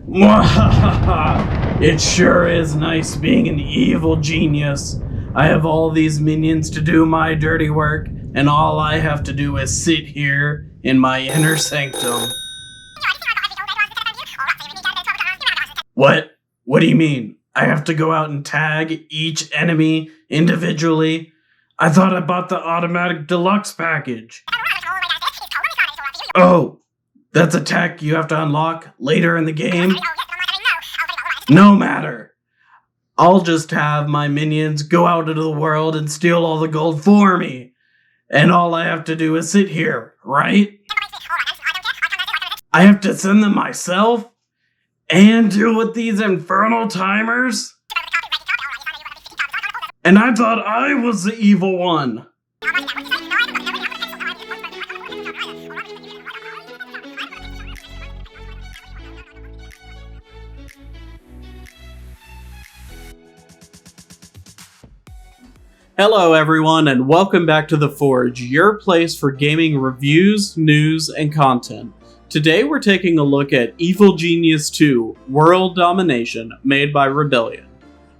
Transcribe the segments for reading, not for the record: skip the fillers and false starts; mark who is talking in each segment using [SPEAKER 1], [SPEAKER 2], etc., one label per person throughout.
[SPEAKER 1] Mwahaha! It sure is nice being an evil genius. I have all these minions to do my dirty work, and all I have to do is sit here in my inner sanctum. What? What do you mean? I have to go out and tag each enemy individually? I thought I bought the automatic deluxe package. Oh, that's a tech you have to unlock later in the game? No matter. I'll just have my minions go out into the world and steal all the gold for me. And all I have to do is sit here, right? I have to send them myself? And deal with these infernal timers? And I thought I was the evil one. Hello everyone, and welcome back to The Forge, your place for gaming reviews, news, and content. Today we're taking a look at Evil Genius 2 World Domination, made by Rebellion.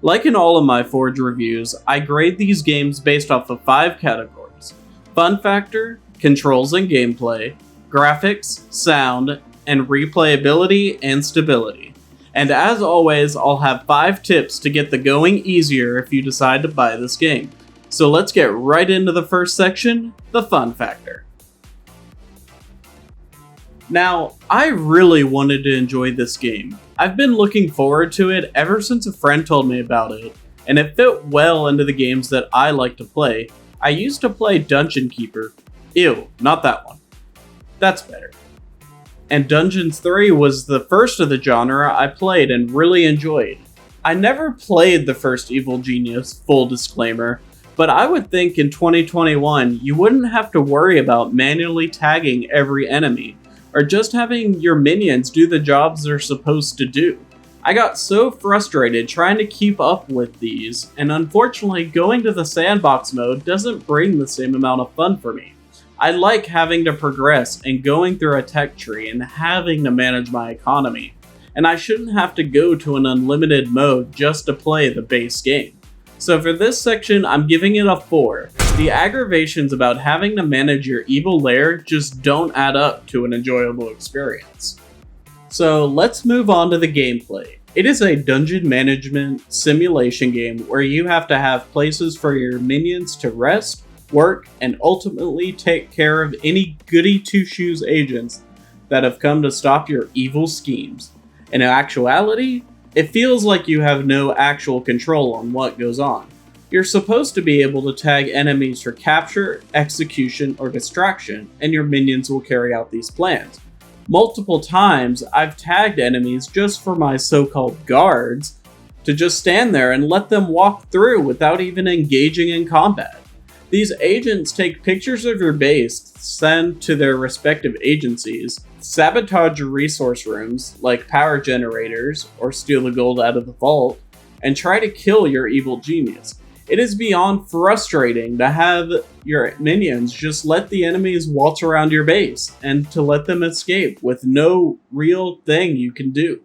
[SPEAKER 1] Like in all of my Forge reviews, I grade these games based off of 5 categories: fun factor, controls and gameplay, graphics, sound, and replayability and stability. And as always, I'll have 5 tips to get the going easier if you decide to buy this game. So let's get right into the first section, the fun factor. Now, I really wanted to enjoy this game. I've been looking forward to it ever since a friend told me about it, and it fit well into the games that I like to play. I used to play Dungeon Keeper. Ew, not that one. That's better. And Dungeons 3 was the first of the genre I played and really enjoyed. I never played the first Evil Genius, full disclaimer, but I would think in 2021 you wouldn't have to worry about manually tagging every enemy, or just having your minions do the jobs they're supposed to do. I got so frustrated trying to keep up with these, and unfortunately going to the sandbox mode doesn't bring the same amount of fun for me. I like having to progress and going through a tech tree and having to manage my economy, and I shouldn't have to go to an unlimited mode just to play the base game. So for this section, I'm giving it a 4. The aggravations about having to manage your evil lair just don't add up to an enjoyable experience. So let's move on to the gameplay. It is a dungeon management simulation game where you have to have places for your minions to rest, work, and ultimately take care of any goody two-shoes agents that have come to stop your evil schemes. In actuality, it feels like you have no actual control on what goes on. You're supposed to be able to tag enemies for capture, execution, or distraction, and your minions will carry out these plans. Multiple times, I've tagged enemies just for my so-called guards to just stand there and let them walk through without even engaging in combat. These agents take pictures of your base, send to their respective agencies, sabotage your resource rooms, like power generators, or steal the gold out of the vault, and try to kill your evil genius. It is beyond frustrating to have your minions just let the enemies waltz around your base, and to let them escape with no real thing you can do.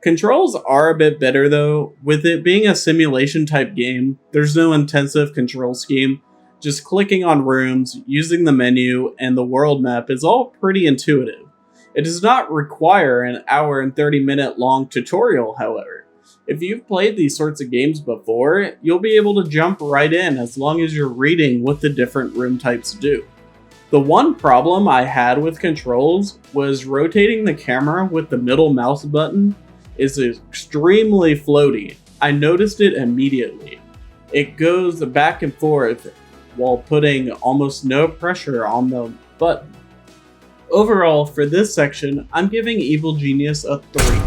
[SPEAKER 1] Controls are a bit better though. With it being a simulation type game, there's no intensive control scheme. Just clicking on rooms, using the menu, and the world map is all pretty intuitive. It does not require an hour and 30-minute long tutorial, however. If you've played these sorts of games before, you'll be able to jump right in as long as you're reading what the different room types do. The one problem I had with controls was rotating the camera with the middle mouse button is extremely floaty. I noticed it immediately. It goes back and forth while putting almost no pressure on the button. Overall, for this section, I'm giving Evil Genius a 3.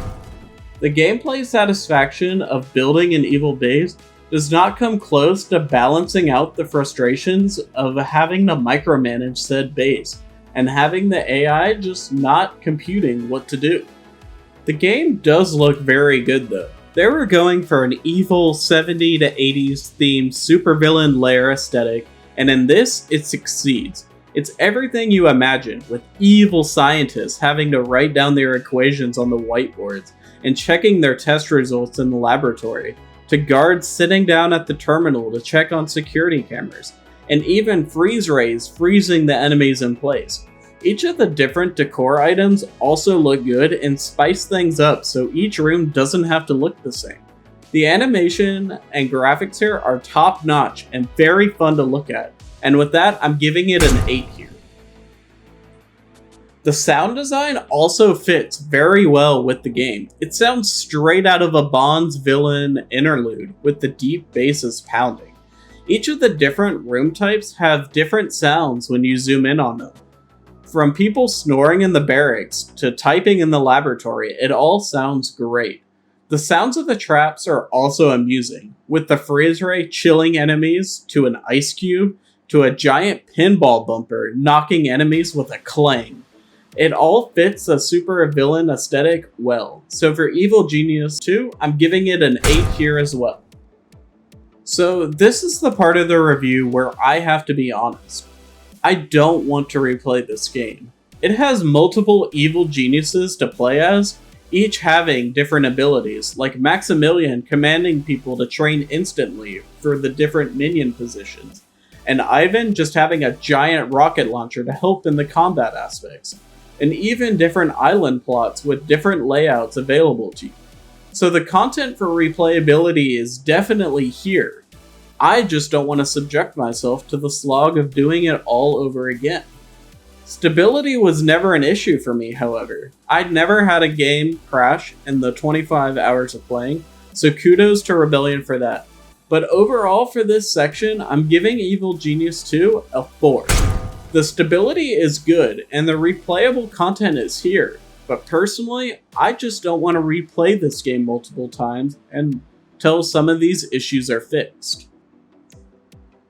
[SPEAKER 1] The gameplay satisfaction of building an evil base does not come close to balancing out the frustrations of having to micromanage said base, and having the AI just not computing what to do. The game does look very good though. They were going for an evil 70s to 80s themed supervillain lair aesthetic, and in this, it succeeds. It's everything you imagine, with evil scientists having to write down their equations on the whiteboards and checking their test results in the laboratory, to guards sitting down at the terminal to check on security cameras, and even freeze rays freezing the enemies in place. Each of the different decor items also look good and spice things up so each room doesn't have to look the same. The animation and graphics here are top notch and very fun to look at, and with that I'm giving it an 8 here. The sound design also fits very well with the game. It sounds straight out of a Bond's villain interlude with the deep basses pounding. Each of the different room types have different sounds when you zoom in on them. From people snoring in the barracks to typing in the laboratory, it all sounds great. The sounds of the traps are also amusing, with the freeze ray chilling enemies to an ice cube to a giant pinball bumper knocking enemies with a clang. It all fits a super villain aesthetic well, so for Evil Genius 2, I'm giving it an 8 here as well. So this is the part of the review where I have to be honest. I don't want to replay this game. It has multiple evil geniuses to play as, each having different abilities, like Maximilian commanding people to train instantly for the different minion positions, and Ivan just having a giant rocket launcher to help in the combat aspects, and even different island plots with different layouts available to you. So the content for replayability is definitely here. I just don't want to subject myself to the slog of doing it all over again. Stability was never an issue for me, however. I'd never had a game crash in the 25 hours of playing, so kudos to Rebellion for that. But overall for this section, I'm giving Evil Genius 2 a 4. The stability is good, and the replayable content is here, but personally, I just don't want to replay this game multiple times until some of these issues are fixed.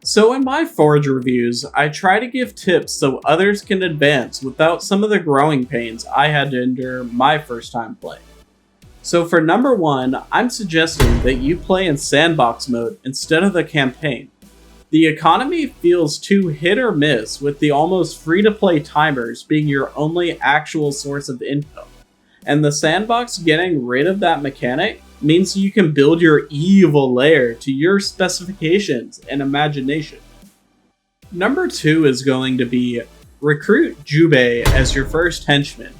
[SPEAKER 1] So in my Forge reviews, I try to give tips so others can advance without some of the growing pains I had to endure my first time playing. So for number 1, I'm suggesting that you play in sandbox mode instead of the campaign. The economy feels too hit or miss, with the almost free-to-play timers being your only actual source of income. And the sandbox getting rid of that mechanic means you can build your evil lair to your specifications and imagination. Number 2 is going to be recruit Jubei as your first henchman.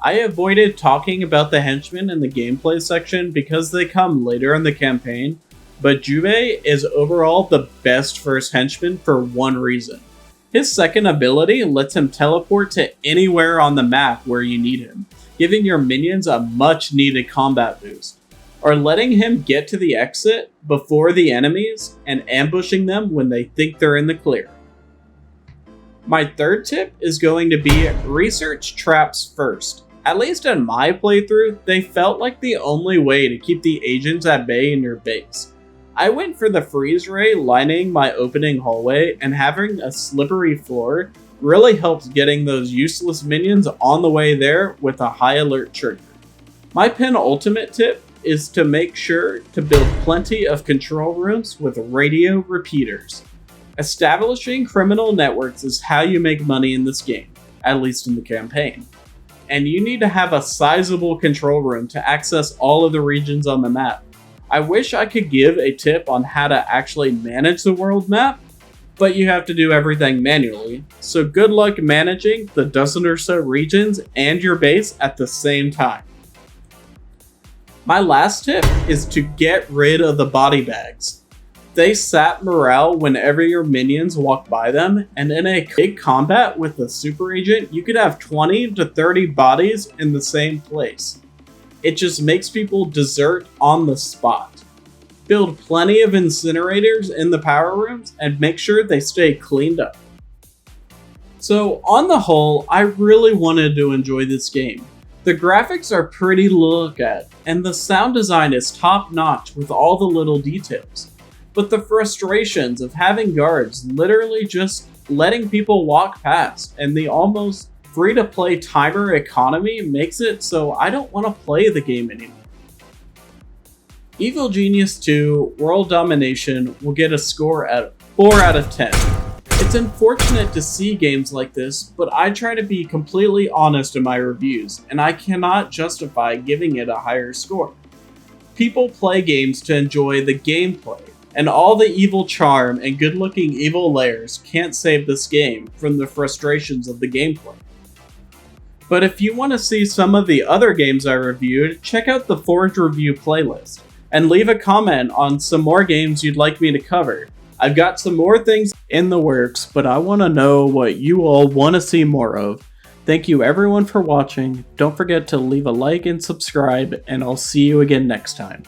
[SPEAKER 1] I avoided talking about the henchmen in the gameplay section because they come later in the campaign, but Jubei is overall the best first henchman for one reason. His second ability lets him teleport to anywhere on the map where you need him, giving your minions a much needed combat boost, or letting him get to the exit before the enemies and ambushing them when they think they're in the clear. My third tip is going to be research traps first. At least in my playthrough, they felt like the only way to keep the agents at bay in your base. I went for the freeze ray lining my opening hallway, and having a slippery floor really helps getting those useless minions on the way there with a high alert trigger. My penultimate tip is to make sure to build plenty of control rooms with radio repeaters. Establishing criminal networks is how you make money in this game, at least in the campaign. And you need to have a sizable control room to access all of the regions on the map. I wish I could give a tip on how to actually manage the world map, but you have to do everything manually, so good luck managing the dozen or so regions and your base at the same time. My last tip is to get rid of the body bags. They sap morale whenever your minions walk by them, and in a big combat with a super agent, you could have 20 to 30 bodies in the same place. It just makes people desert on the spot. Build plenty of incinerators in the power rooms and make sure they stay cleaned up. So on the whole, I really wanted to enjoy this game. The graphics are pretty to look at, and the sound design is top notch with all the little details. But the frustrations of having guards literally just letting people walk past and the almost free-to-play timer economy makes it so I don't want to play the game anymore. Evil Genius 2 World Domination will get a score at 4 out of 10. It's unfortunate to see games like this, but I try to be completely honest in my reviews, and I cannot justify giving it a higher score. People play games to enjoy the gameplay, and all the evil charm and good-looking evil layers can't save this game from the frustrations of the gameplay. But if you want to see some of the other games I reviewed, check out the Forge Review playlist, and leave a comment on some more games you'd like me to cover. I've got some more things in the works, but I want to know what you all want to see more of. Thank you everyone for watching, don't forget to leave a like and subscribe, and I'll see you again next time.